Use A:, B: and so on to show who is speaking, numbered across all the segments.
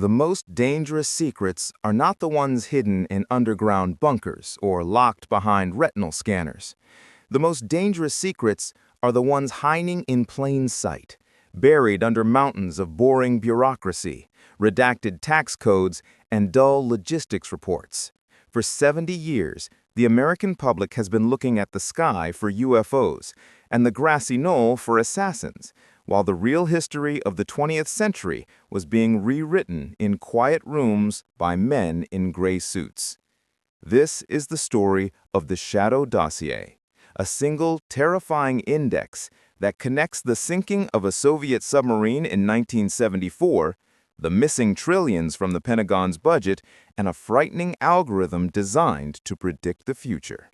A: The most dangerous secrets are not the ones hidden in underground bunkers or locked behind retinal scanners. The most dangerous secrets are the ones hiding in plain sight, buried under mountains of boring bureaucracy, redacted tax codes, and dull logistics reports. For 70 years, the American public has been looking at the sky for UFOs and the grassy knoll for assassins, while the real history of the 20th century was being rewritten in quiet rooms by men in gray suits. This is the story of the Shadow Dossier, a single terrifying index that connects the sinking of a Soviet submarine in 1974, the missing trillions from the Pentagon's budget, and a frightening algorithm designed to predict the future.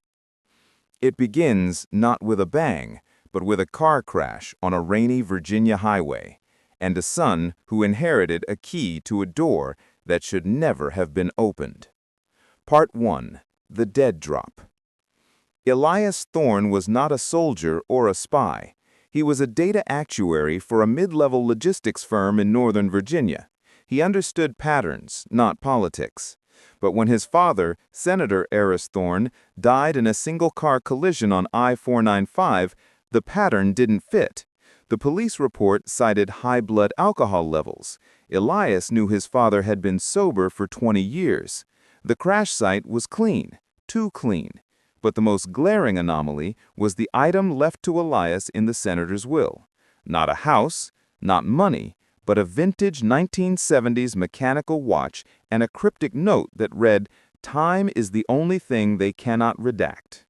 A: It begins not with a bang, but with a car crash on a rainy Virginia highway, and a son who inherited a key to a door that should never have been opened. Part 1. The Dead Drop. Elias Thorne was not a soldier or a spy. He was a data actuary for a mid-level logistics firm in Northern Virginia. He understood patterns, not politics. But when his father, Senator Aris Thorne, died in a single-car collision on I-495, the pattern didn't fit. The police report cited high blood alcohol levels. Elias knew his father had been sober for 20 years. The crash site was clean, too clean. But the most glaring anomaly was the item left to Elias in the senator's will. Not a house, not money, but a vintage 1970s mechanical watch and a cryptic note that read, "Time is the only thing they cannot redact."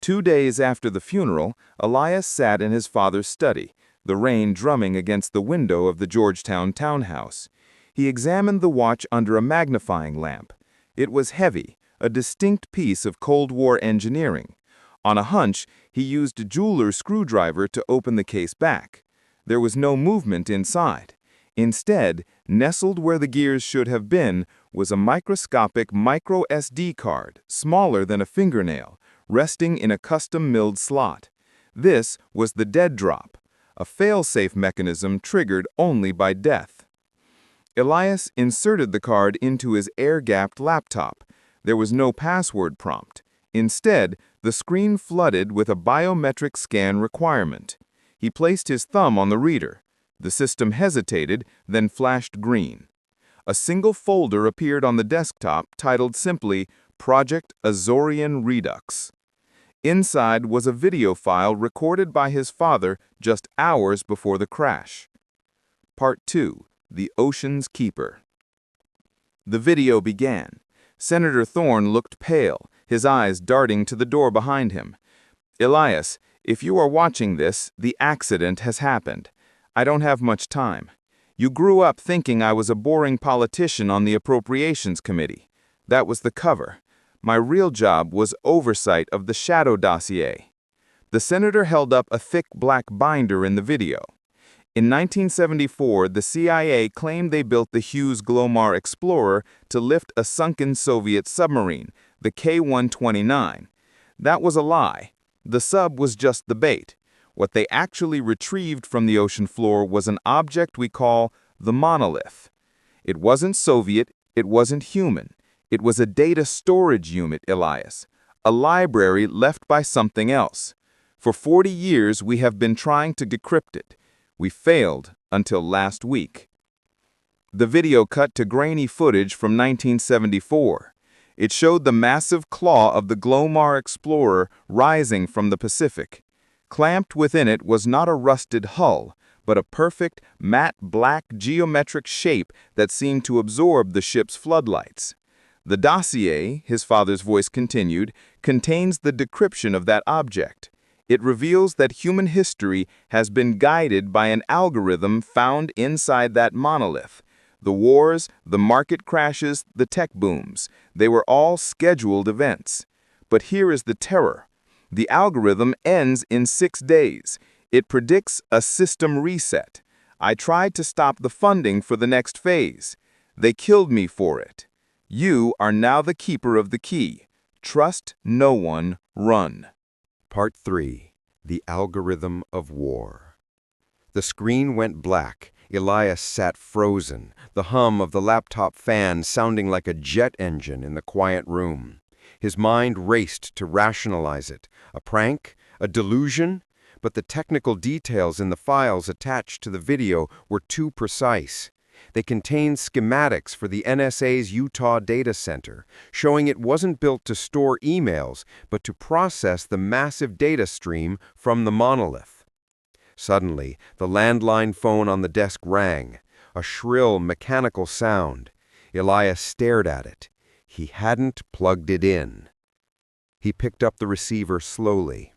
A: 2 days after the funeral, Elias sat in his father's study, the rain drumming against the window of the Georgetown townhouse. He examined the watch under a magnifying lamp. It was heavy, a distinct piece of Cold War engineering. On a hunch, he used a jeweler's screwdriver to open the case back. There was no movement inside. Instead, nestled where the gears should have been, was a microscopic micro SD card, smaller than a fingernail, resting in a custom-milled slot. This was the dead drop, a fail-safe mechanism triggered only by death. Elias inserted the card into his air-gapped laptop. There was no password prompt. Instead, the screen flooded with a biometric scan requirement. He placed his thumb on the reader. The system hesitated, then flashed green. A single folder appeared on the desktop titled simply Project Azorian Redux. Inside was a video file recorded by his father just hours before the crash. Part 2. The Ocean's Keeper. The video began. Senator Thorne looked pale, his eyes darting to the door behind him. "Elias, if you are watching this, the accident has happened. I don't have much time. You grew up thinking I was a boring politician on the Appropriations Committee. That was the cover. My real job was oversight of the Shadow Dossier." The senator held up a thick black binder in the video. In 1974, the CIA claimed they built the Hughes Glomar Explorer to lift a sunken Soviet submarine, the K-129. That was a lie. The sub was just the bait. What they actually retrieved from the ocean floor was an object we call the Monolith. It wasn't Soviet, it wasn't human. It was a data storage unit, Elias, a library left by something else. For 40 years, we have been trying to decrypt it. We failed until last week. The video cut to grainy footage from 1974. It showed the massive claw of the Glomar Explorer rising from the Pacific. Clamped within it was not a rusted hull, but a perfect, matte black geometric shape that seemed to absorb the ship's floodlights. The dossier, his father's voice continued, contains the decryption of that object. It reveals that human history has been guided by an algorithm found inside that monolith. The wars, the market crashes, the tech booms, they were all scheduled events. But here is the terror. The algorithm ends in 6 days. It predicts a system reset. I tried to stop the funding for the next phase. They killed me for it. You are now the keeper of the key. Trust no one, run.
B: Part 3. The Algorithm of War. The screen went black, Elias sat frozen, the hum of the laptop fan sounding like a jet engine in the quiet room. His mind raced to rationalize it. A prank? A delusion? But the technical details in the files attached to the video were too precise. They contained schematics for the NSA's Utah data center, showing it wasn't built to store emails, but to process the massive data stream from the monolith. Suddenly, the landline phone on the desk rang, a shrill, mechanical sound. Elias stared at it. He hadn't plugged it in. He picked up the receiver slowly.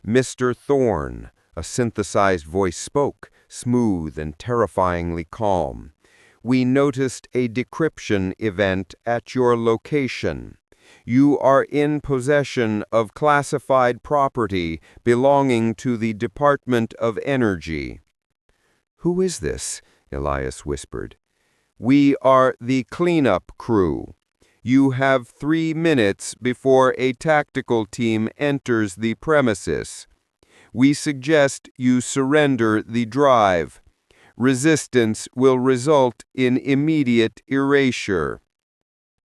B: "Mr. Thorne," a synthesized voice spoke, smooth and terrifyingly calm. "We noticed a decryption event at your location. You are in possession of classified property belonging to the Department of Energy." "Who is this?" Elias whispered. "We are the cleanup crew. You have 3 minutes before a tactical team enters the premises. We suggest you surrender the drive. Resistance will result in immediate erasure."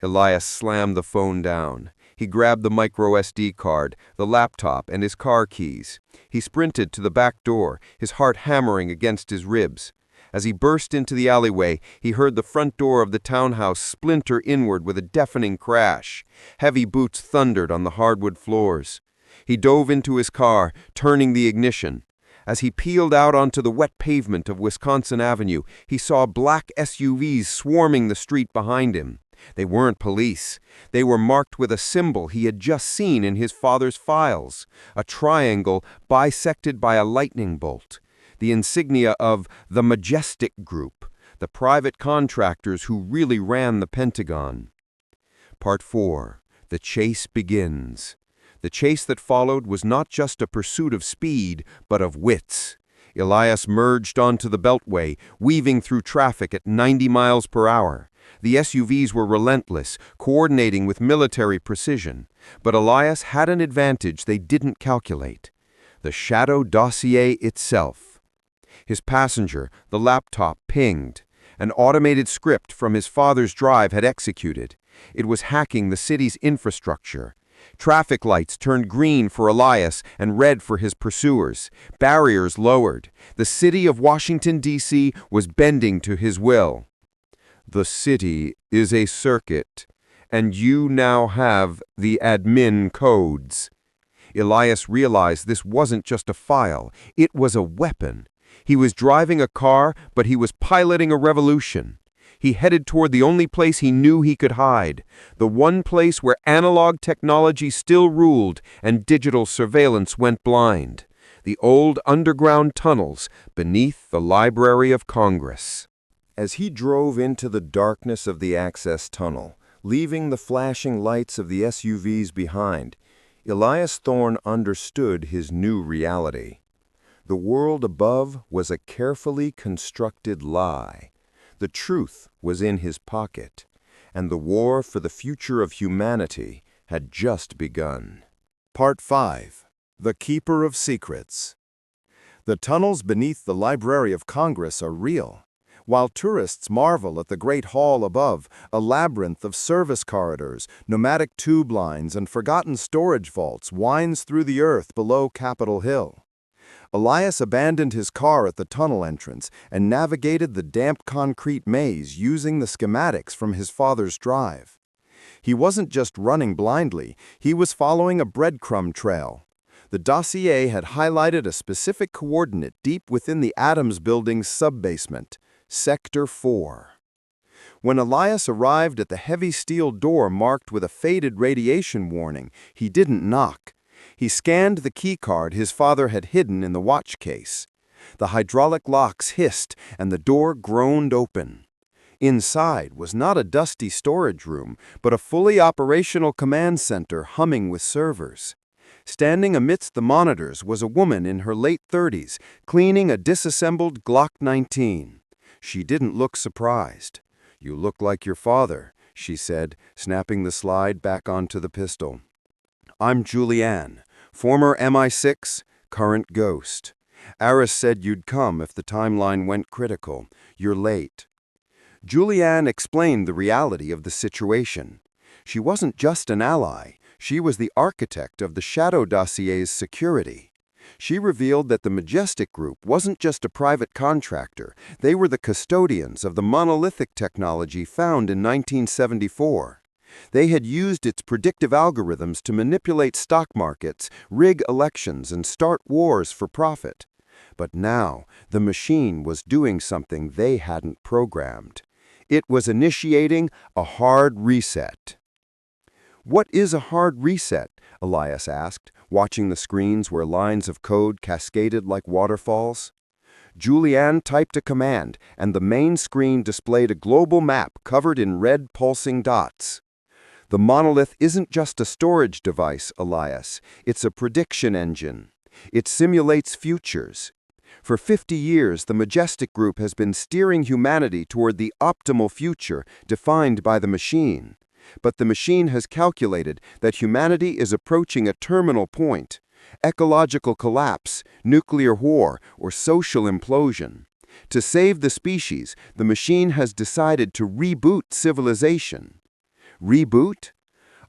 B: Elias slammed the phone down. He grabbed the micro SD card, the laptop, and his car keys. He sprinted to the back door, his heart hammering against his ribs. As he burst into the alleyway, he heard the front door of the townhouse splinter inward with a deafening crash. Heavy boots thundered on the hardwood floors. He dove into his car, turning the ignition. As he peeled out onto the wet pavement of Wisconsin Avenue, he saw black SUVs swarming the street behind him. They weren't police. They were marked with a symbol he had just seen in his father's files, a triangle bisected by a lightning bolt, the insignia of the Majestic Group, the private contractors who really ran the Pentagon. Part 4. The Chase Begins. The chase that followed was not just a pursuit of speed, but of wits. Elias merged onto the Beltway, weaving through traffic at 90 miles per hour. The SUVs were relentless, coordinating with military precision. But Elias had an advantage they didn't calculate: the Shadow Dossier itself. His passenger, the laptop, pinged. An automated script from his father's drive had executed. It was hacking the city's infrastructure. Traffic lights turned green for Elias and red for his pursuers. Barriers lowered. The city of Washington, D.C. was bending to his will. "The city is a circuit, and you now have the admin codes." Elias realized this wasn't just a file. It was a weapon. He was driving a car, but he was piloting a revolution. He headed toward the only place he knew he could hide, the one place where analog technology still ruled and digital surveillance went blind: the old underground tunnels beneath the Library of Congress. As he drove into the darkness of the access tunnel, leaving the flashing lights of the SUVs behind, Elias Thorne understood his new reality. The world above was a carefully constructed lie. The truth was in his pocket, and the war for the future of humanity had just begun. Part 5. The Keeper of Secrets. The tunnels beneath the Library of Congress are real. While tourists marvel at the Great Hall above, a labyrinth of service corridors, pneumatic tube lines, and forgotten storage vaults winds through the earth below Capitol Hill. Elias abandoned his car at the tunnel entrance and navigated the damp concrete maze using the schematics from his father's drive. He wasn't just running blindly, he was following a breadcrumb trail. The dossier had highlighted a specific coordinate deep within the Adams Building's subbasement, Sector 4. When Elias arrived at the heavy steel door marked with a faded radiation warning, he didn't knock. He scanned the keycard his father had hidden in the watch case. The hydraulic locks hissed, and the door groaned open. Inside was not a dusty storage room, but a fully operational command center humming with servers. Standing amidst the monitors was a woman in her late 30s, cleaning a disassembled Glock 19. She didn't look surprised. "You look like your father," she said, snapping the slide back onto the pistol. "I'm Julianne, former MI6, current Ghost. Aris said you'd come if the timeline went critical. You're late. Julianne explained the reality of the situation. She wasn't just an ally. She was the architect of the Shadow Dossier's security. She revealed that the Majestic Group wasn't just a private contractor. They were the custodians of the monolithic technology found in 1974. They had used its predictive algorithms to manipulate stock markets, rig elections, and start wars for profit. But now, the machine was doing something they hadn't programmed. It was initiating a hard reset. "What is a hard reset?" Elias asked, watching the screens where lines of code cascaded like waterfalls. Julianne typed a command, and the main screen displayed a global map covered in red pulsing dots. "The monolith isn't just a storage device, Elias. It's a prediction engine. It simulates futures. For 50 years, the Majestic Group has been steering humanity toward the optimal future defined by the machine. But the machine has calculated that humanity is approaching a terminal point: ecological collapse, nuclear war, or social implosion. To save the species, the machine has decided to reboot civilization." Reboot?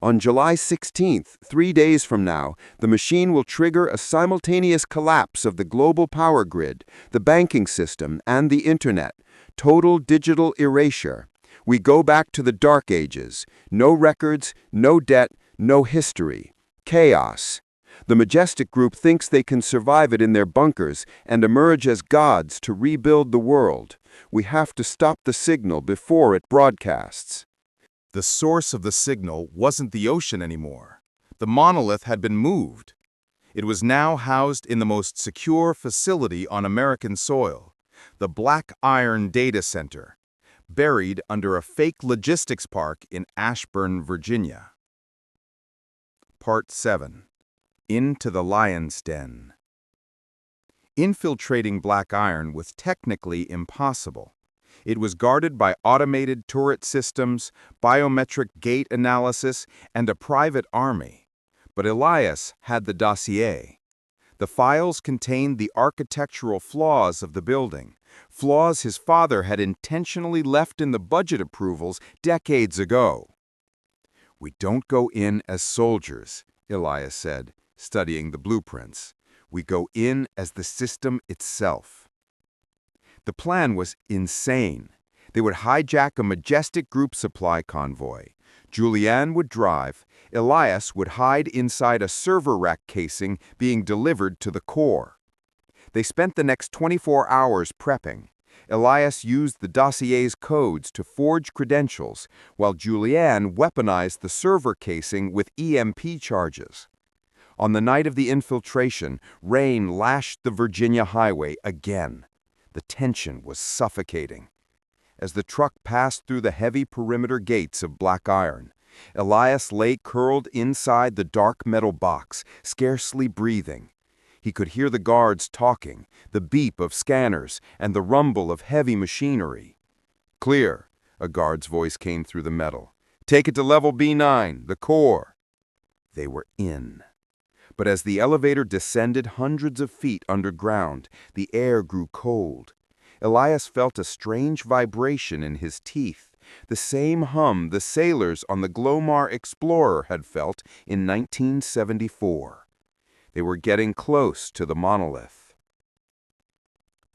B: On July 16th, 3 days from now, the machine will trigger a simultaneous collapse of the global power grid, the banking system, and the internet. Total digital erasure. We go back to the Dark Ages. No records, no debt, no history. Chaos. The Majestic Group thinks they can survive it in their bunkers and emerge as gods to rebuild the world. We have to stop the signal before it broadcasts.
A: The source of the signal wasn't the ocean anymore. The monolith had been moved. It was now housed in the most secure facility on American soil, the Black Iron Data Center, buried under a fake logistics park in Ashburn, Virginia. Part 7. Into the Lion's Den. Infiltrating Black Iron was technically impossible. It was guarded by automated turret systems, biometric gate analysis, and a private army. But Elias had the dossier. The files contained the architectural flaws of the building, flaws his father had intentionally left in the budget approvals decades ago. "We don't go in as soldiers," Elias said, studying the blueprints. "We go in as the system itself." The plan was insane. They would hijack a Majestic Group supply convoy. Julianne would drive. Elias would hide inside a server rack casing being delivered to the core. They spent the next 24 hours prepping. Elias used the dossier's codes to forge credentials, while Julianne weaponized the server casing with EMP charges. On the night of the infiltration, rain lashed the Virginia highway again. The tension was suffocating. As the truck passed through the heavy perimeter gates of Black Iron, Elias lay curled inside the dark metal box, scarcely breathing. He could hear the guards talking, the beep of scanners, and the rumble of heavy machinery. "Clear," a guard's voice came through the metal. "Take it to level B9, the core." They were in. But as the elevator descended hundreds of feet underground, the air grew cold. Elias felt a strange vibration in his teeth, the same hum the sailors on the Glomar Explorer had felt in 1974. They were getting close to the monolith.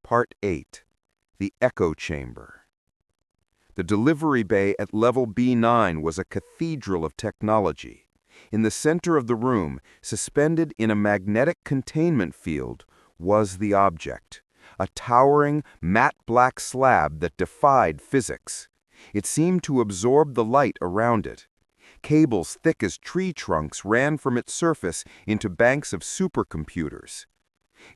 A: Part 8. The Echo Chamber. The delivery bay at level B9 was a cathedral of technology. In the center of the room, suspended in a magnetic containment field, was the object, a towering, matte black slab that defied physics. It seemed to absorb the light around it. Cables thick as tree trunks ran from its surface into banks of supercomputers.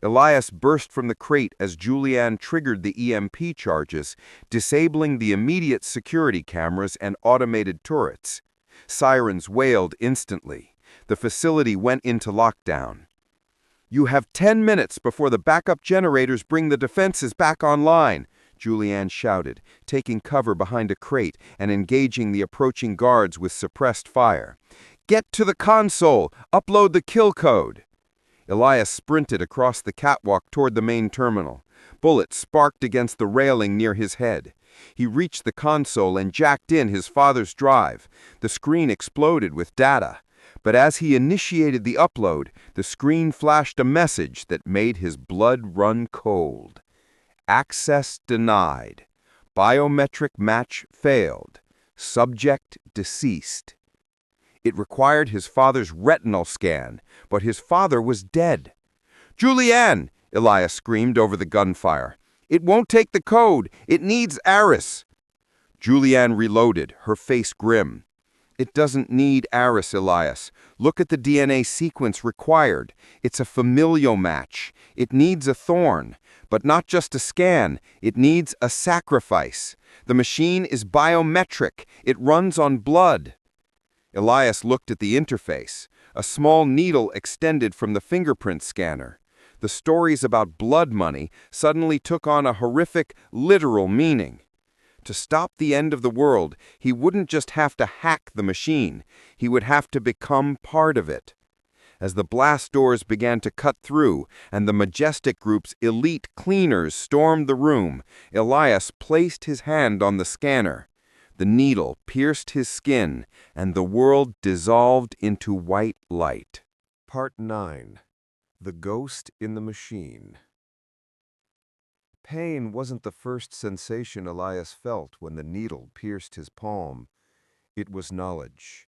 A: Elias burst from the crate as Julianne triggered the EMP charges, disabling the immediate security cameras and automated turrets. Sirens wailed instantly. The facility went into lockdown. "You have 10 minutes before the backup generators bring the defenses back online," Julianne shouted, taking cover behind a crate and engaging the approaching guards with suppressed fire. "Get to the console! Upload the kill code!"
B: Elias sprinted across the catwalk toward the main terminal. Bullets sparked against the railing near his head. He reached the console and jacked in his father's drive. The screen exploded with data. But as he initiated the upload, the screen flashed a message that made his blood run cold. Access denied. Biometric match failed. Subject deceased. It required his father's retinal scan, but his father was dead. "Julianne!" Elias screamed over the gunfire. "It won't take the code. It needs Aris." Julianne reloaded, her face grim. "It doesn't need Aris, Elias. Look at the DNA sequence required. It's a familial match. It needs a Thorne. But not just a scan. It needs a sacrifice. The machine is biometric. It runs on blood." Elias looked at the interface. A small needle extended from the fingerprint scanner. The stories about blood money suddenly took on a horrific, literal meaning. To stop the end of the world, he wouldn't just have to hack the machine. He would have to become part of it. As the blast doors began to cut through and the Majestic Group's elite cleaners stormed the room, Elias placed his hand on the scanner. The needle pierced his skin, and the world dissolved into white light. Part 9. The Ghost in the Machine. Pain wasn't the first sensation Elias felt when the needle pierced his palm. It was knowledge.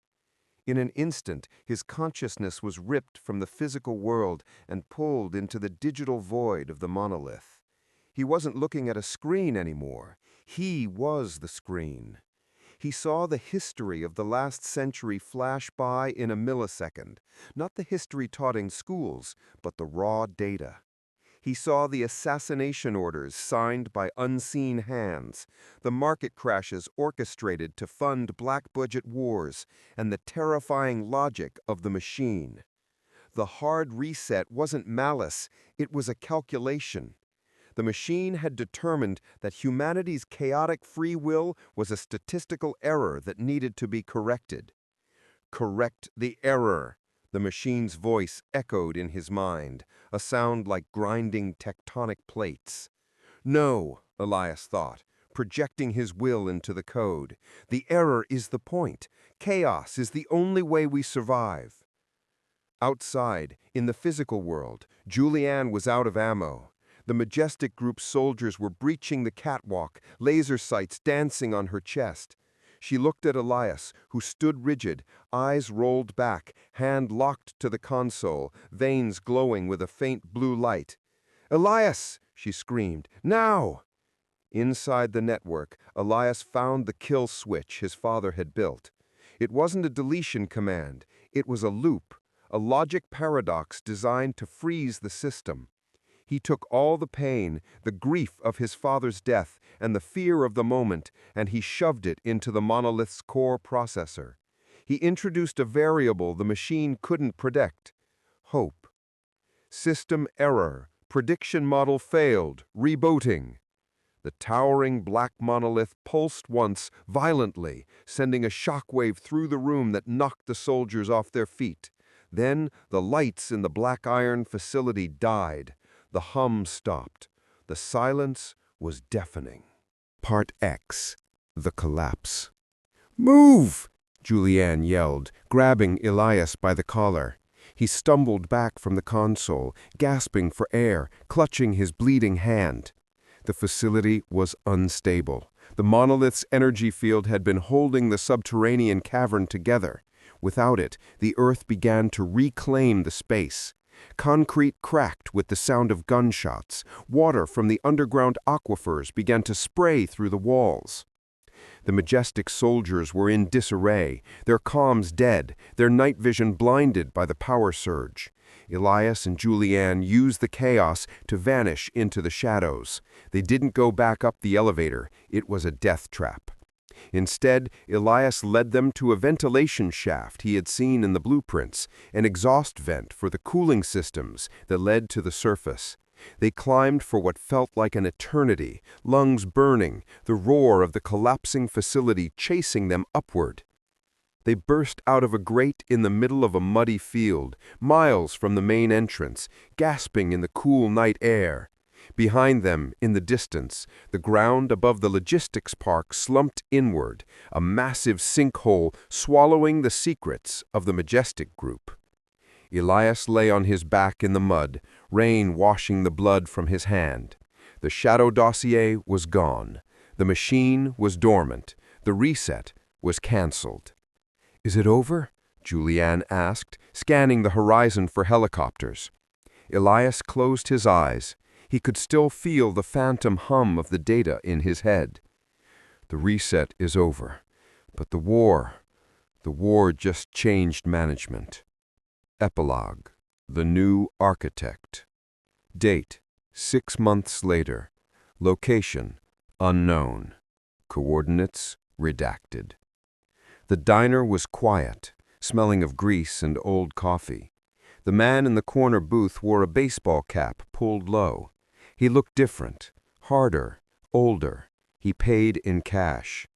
B: In an instant, his consciousness was ripped from the physical world and pulled into the digital void of the monolith. He wasn't looking at a screen anymore. He was the screen. He saw the history of the last century flash by in a millisecond, not the history taught in schools, but the raw data. He saw the assassination orders signed by unseen hands, the market crashes orchestrated to fund black-budget wars, and the terrifying logic of the machine. The hard reset wasn't malice, it was a calculation. The machine had determined that humanity's chaotic free will was a statistical error that needed to be corrected. Correct the error. The machine's voice echoed in his mind, a sound like grinding tectonic plates. No, Elias thought, projecting his will into the code. The error is the point. Chaos is the only way we survive. Outside, in the physical world, Julianne was out of ammo. The Majestic Group soldiers were breaching the catwalk, laser sights dancing on her chest. She looked at Elias, who stood rigid, eyes rolled back, hand locked to the console, veins glowing with a faint blue light. "Elias!" she screamed. "Now!" Inside the network, Elias found the kill switch his father had built. It wasn't a deletion command. It was a loop, a logic paradox designed to freeze the system. He took all the pain, the grief of his father's death, and the fear of the moment, and he shoved it into the monolith's core processor. He introduced a variable the machine couldn't predict: hope. System error. Prediction model failed. Rebooting. The towering black monolith pulsed once, violently, sending a shockwave through the room that knocked the soldiers off their feet. Then the lights in the black iron facility died. The hum stopped. The silence was deafening. Part X. The Collapse. "Move!" Julianne yelled, grabbing Elias by the collar. He stumbled back from the console, gasping for air, clutching his bleeding hand. The facility was unstable. The monolith's energy field had been holding the subterranean cavern together. Without it, the Earth began to reclaim the space. Concrete cracked with the sound of gunshots. Water from the underground aquifers began to spray through the walls. The Majestic soldiers were in disarray, their comms dead, their night vision blinded by the power surge. Elias and Julianne used the chaos to vanish into the shadows. They didn't go back up the elevator. It was a death trap. Instead, Elias led them to a ventilation shaft he had seen in the blueprints, an exhaust vent for the cooling systems that led to the surface. They climbed for what felt like an eternity, lungs burning, the roar of the collapsing facility chasing them upward. They burst out of a grate in the middle of a muddy field, miles from the main entrance, gasping in the cool night air. Behind them, in the distance, the ground above the logistics park slumped inward, a massive sinkhole swallowing the secrets of the Majestic Group. Elias lay on his back in the mud, rain washing the blood from his hand. The Shadow Dossier was gone. The machine was dormant. The reset was cancelled. "Is it over?" Julianne asked, scanning the horizon for helicopters. Elias closed his eyes. He could still feel the phantom hum of the data in his head. "The reset is over. But the war just changed management." Epilogue. The New Architect. Date: 6 months later. Location: unknown. Coordinates: redacted. The diner was quiet, smelling of grease and old coffee. The man in the corner booth wore a baseball cap pulled low. He looked different, harder, older. He paid in cash.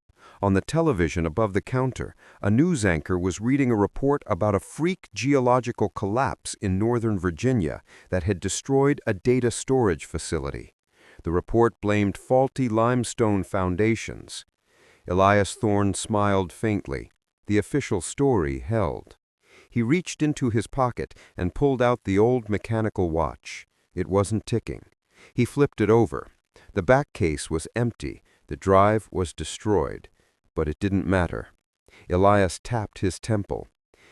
B: On the television above the counter, a news anchor was reading a report about a freak geological collapse in Northern Virginia that had destroyed a data storage facility. The report blamed faulty limestone foundations. Elias Thorne smiled faintly. The official story held. He reached into his pocket and pulled out the old mechanical watch. It wasn't ticking. He flipped it over. The back case was empty. The drive was destroyed. But it didn't matter. Elias tapped his temple.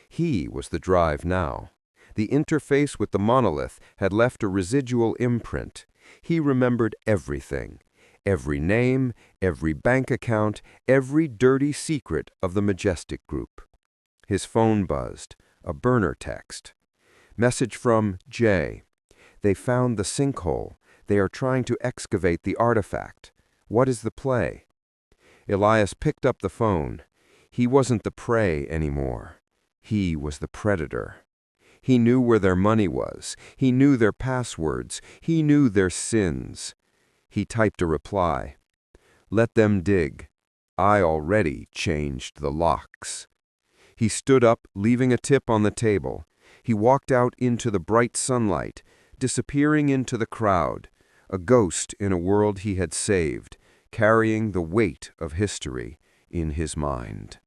B: He was the drive now. The interface with the monolith had left a residual imprint. He remembered everything. Every name, every bank account, every dirty secret of the Majestic Group. His phone buzzed. A burner text. Message from Jay. "They found the sinkhole. They are trying to excavate the artifact. What is the play?" Elias picked up the phone. He wasn't the prey anymore. He was the predator. He knew where their money was. He knew their passwords. He knew their sins. He typed a reply. "Let them dig. I already changed the locks." He stood up, leaving a tip on the table. He walked out into the bright sunlight, disappearing into the crowd, a ghost in a world he had saved, carrying the weight of history in his mind.